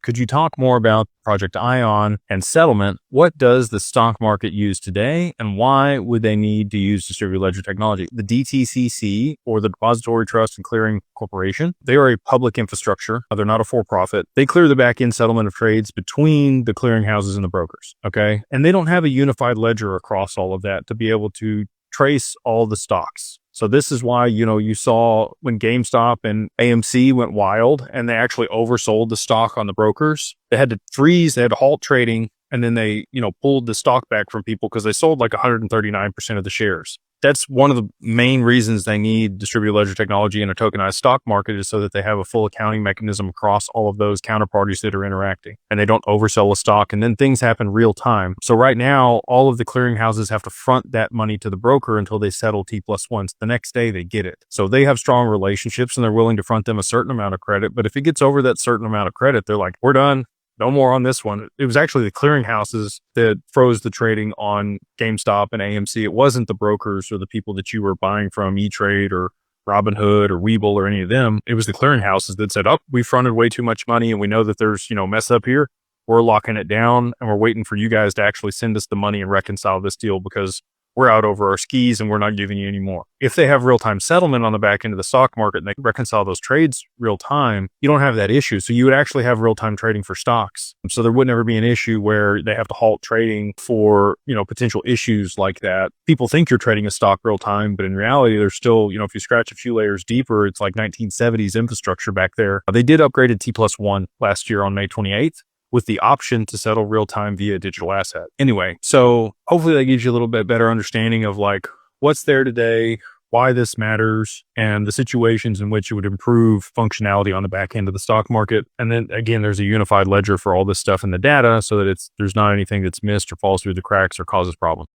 Could you talk more about Project Ion and settlement? What does the stock market use today, and why would they need to use distributed ledger technology? The DTCC, or the Depository Trust and Clearing Corporation, they are a public infrastructure. They're not a for-profit. They clear the back-end settlement of trades between the clearinghouses and the brokers, okay? And they don't have a unified ledger across all of that to be able to trace all the stocks. So this is why, you saw when GameStop and AMC went wild and they actually oversold the stock on the brokers. They had to freeze, they had to halt trading, and then they, pulled the stock back from people because they sold like 139% of the shares. That's one of the main reasons they need distributed ledger technology in a tokenized stock market, is so that they have a full accounting mechanism across all of those counterparties that are interacting, and they don't oversell a stock, and then things happen real time. So right now, all of the clearinghouses have to front that money to the broker until they settle T+1. The next day they get it. So they have strong relationships and they're willing to front them a certain amount of credit. But if it gets over that certain amount of credit, they're like, we're done. No more on this one. It was actually the clearinghouses that froze the trading on GameStop and AMC. It wasn't the brokers or the people that you were buying from, E-Trade or Robinhood or Webull or any of them. It was the clearinghouses that said, oh, we fronted way too much money and we know that there's, mess up here. We're locking it down and we're waiting for you guys to actually send us the money and reconcile this deal, because we're out over our skis and we're not giving you any more. If they have real-time settlement on the back end of the stock market and they reconcile those trades real time, you don't have that issue. So you would actually have real-time trading for stocks. So there would never be an issue where they have to halt trading for, potential issues like that. People think you're trading a stock real time, but in reality, there's still, if you scratch a few layers deeper, it's like 1970s infrastructure back there. They did upgrade to T+1 last year on May 28th. With the option to settle real time via digital asset. Anyway, so hopefully that gives you a little bit better understanding of like what's there today, why this matters, and the situations in which it would improve functionality on the back end of the stock market. And then again, there's a unified ledger for all this stuff in the data so that there's not anything that's missed or falls through the cracks or causes problems.